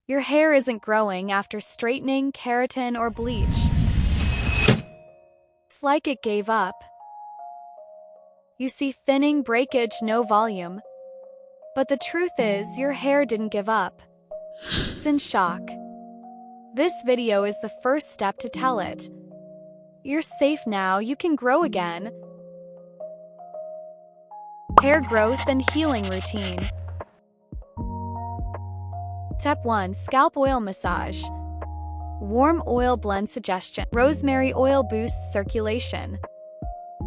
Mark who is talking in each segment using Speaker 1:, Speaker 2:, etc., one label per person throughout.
Speaker 1: Your hair isn't growing after straightening, keratin, or bleach. It's like it gave up. You see thinning, breakage, no volume. But the truth is, your hair didn't give up. It's in shock. This video is the first step to tell it. You're safe now, you can grow again. Hair growth and healing routine. Step 1. Scalp oil massage. Warm oil blend suggestion. Rosemary oil boosts circulation.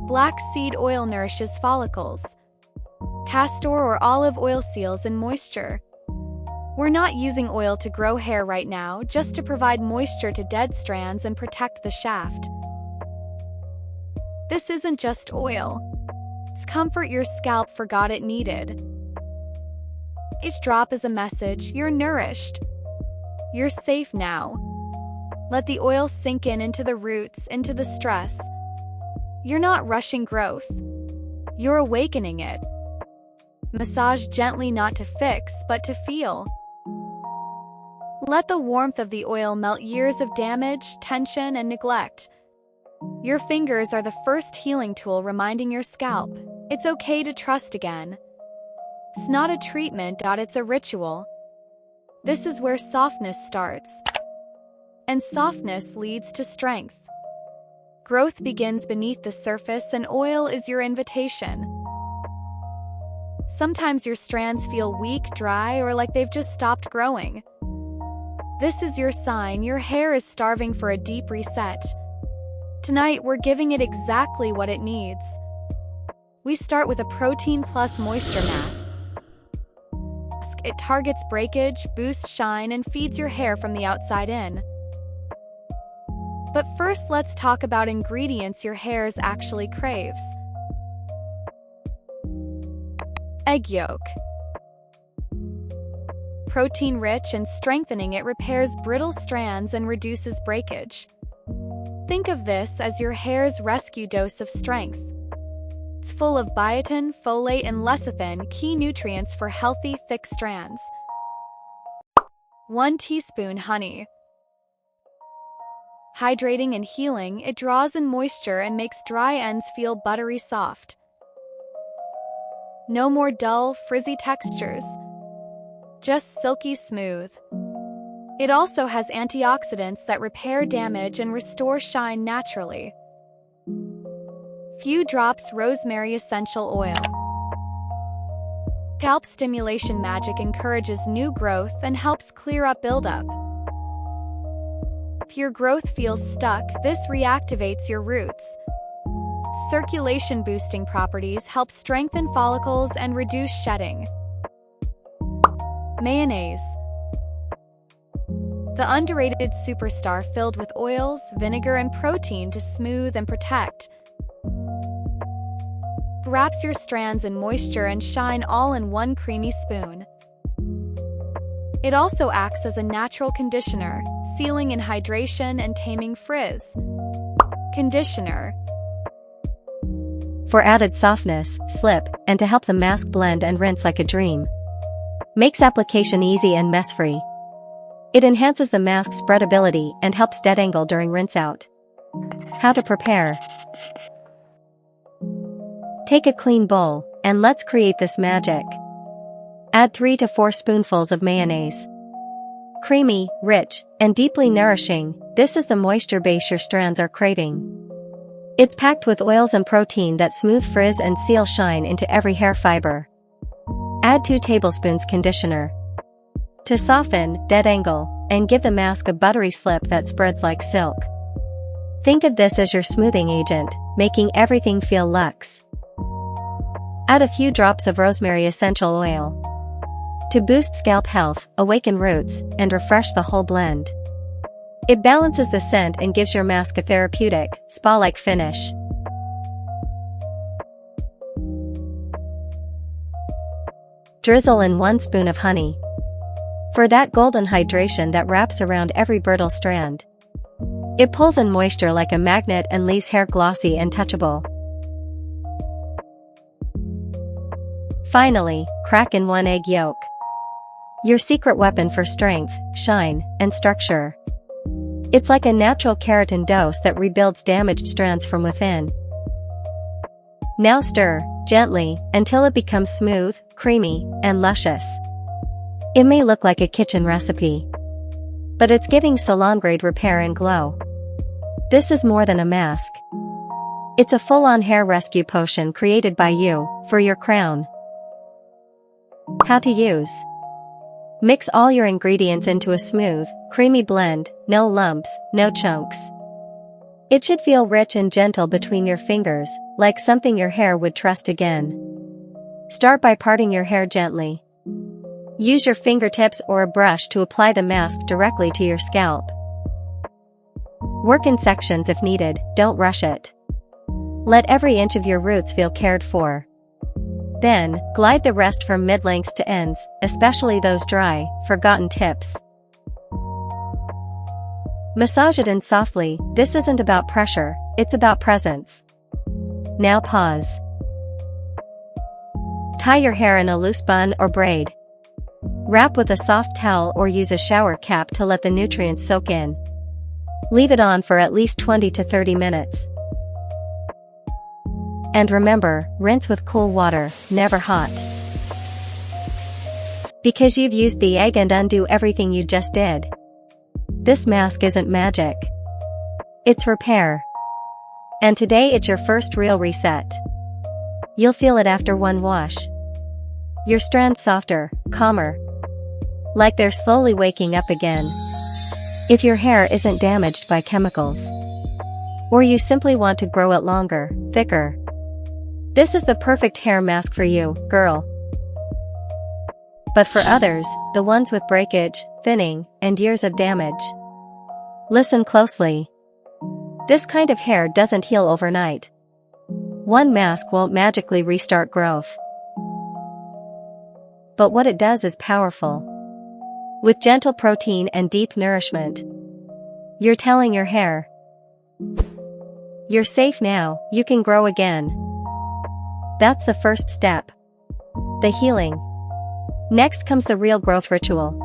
Speaker 1: Black seed oil nourishes follicles. Castor or olive oil seals in moisture. We're not using oil to grow hair right now, just to provide moisture to dead strands and protect the shaft. This isn't just oil. It's comfort your scalp forgot it needed. Each drop is a message: you're nourished. You're safe now. Let the oil sink into the roots, into the stress. You're not rushing growth. You're awakening it. Massage gently, not to fix, but to feel. Let the warmth of the oil melt years of damage, tension, and neglect. Your fingers are the first healing tool, reminding your scalp it's okay to trust again. It's not a treatment, it's a ritual. This is where softness starts. And softness leads to strength. Growth begins beneath the surface, and oil is your invitation. Sometimes your strands feel weak, dry, or like they've just stopped growing. This is your sign your hair is starving for a deep reset. Tonight, we're giving it exactly what it needs. We start with a protein plus moisture mask. It targets breakage, boosts shine, and feeds your hair from the outside in. But first, let's talk about ingredients your hair actually craves. Egg yolk. Protein-rich and strengthening, it repairs brittle strands and reduces breakage. Think of this as your hair's rescue dose of strength. It's full of biotin, folate, and lecithin, key nutrients for healthy, thick strands. 1 teaspoon honey. Hydrating and healing, it draws in moisture and makes dry ends feel buttery soft. No more dull, frizzy textures. Just silky smooth. It also has antioxidants that repair damage and restore shine naturally. Few drops rosemary essential oil. Scalp stimulation magic encourages new growth and helps clear up buildup. If your growth feels stuck, this reactivates your roots. Circulation boosting properties help strengthen follicles and reduce shedding. Mayonnaise. The underrated superstar, filled with oils, vinegar, and protein to smooth and protect. Wraps your strands in moisture and shine all in one creamy spoon. It also acts as a natural conditioner, sealing in hydration and taming frizz. Conditioner.
Speaker 2: For added softness, slip, and to help the mask blend and rinse like a dream. Makes application easy and mess-free. It enhances the mask's spreadability and helps detangle during rinse-out. How to prepare. Take a clean bowl, and let's create this magic. Add 3 to 4 spoonfuls of mayonnaise. Creamy, rich, and deeply nourishing, this is the moisture base your strands are craving. It's packed with oils and protein that smooth frizz and seal shine into every hair fiber. Add 2 tablespoons conditioner. To soften, detangle, and give the mask a buttery slip that spreads like silk. Think of this as your smoothing agent, making everything feel luxe. Add a few drops of rosemary essential oil. To boost scalp health, awaken roots, and refresh the whole blend. It balances the scent and gives your mask a therapeutic, spa-like finish. Drizzle in 1 spoon of honey. For that golden hydration that wraps around every brittle strand. It pulls in moisture like a magnet and leaves hair glossy and touchable. Finally, crack in 1 egg yolk. Your secret weapon for strength, shine, and structure. It's like a natural keratin dose that rebuilds damaged strands from within. Now stir, gently, until it becomes smooth, creamy, and luscious. It may look like a kitchen recipe, but it's giving salon-grade repair and glow. This is more than a mask. It's a full-on hair rescue potion created by you, for your crown. How to use. Mix all your ingredients into a smooth, creamy blend, no lumps, no chunks. It should feel rich and gentle between your fingers, like something your hair would trust again. Start by parting your hair gently. Use your fingertips or a brush to apply the mask directly to your scalp. Work in sections if needed, don't rush it. Let every inch of your roots feel cared for. Then, glide the rest from mid-lengths to ends, especially those dry, forgotten tips. Massage it in softly. This isn't about pressure, it's about presence. Now pause. Tie your hair in a loose bun or braid. Wrap with a soft towel or use a shower cap to let the nutrients soak in. Leave it on for at least 20 to 30 minutes. And remember, rinse with cool water, never hot. Because you've used the egg and undo everything you just did. This mask isn't magic. It's repair. And today it's your first real reset. You'll feel it after one wash. Your strands softer, calmer. Like they're slowly waking up again. If your hair isn't damaged by chemicals. Or you simply want to grow it longer, thicker. This is the perfect hair mask for you, girl. But for others, the ones with breakage, thinning, and years of damage. Listen closely. This kind of hair doesn't heal overnight. One mask won't magically restart growth. But what it does is powerful. With gentle protein and deep nourishment. You're telling your hair, you're safe now, you can grow again. That's the first step. The healing. Next comes the real growth ritual.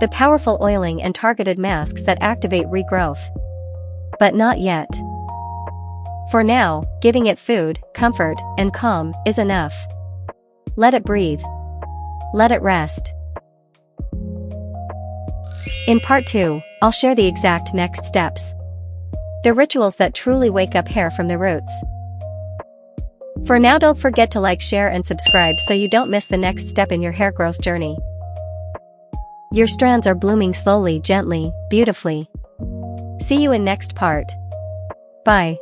Speaker 2: The powerful oiling and targeted masks that activate regrowth. But not yet. For now, giving it food, comfort, and calm is enough. Let it breathe. Let it rest. In part 2, I'll share the exact next steps. The rituals that truly wake up hair from the roots. For now, don't forget to like, share, and subscribe so you don't miss the next step in your hair growth journey. Your strands are blooming slowly, gently, beautifully. See you in next part. Bye.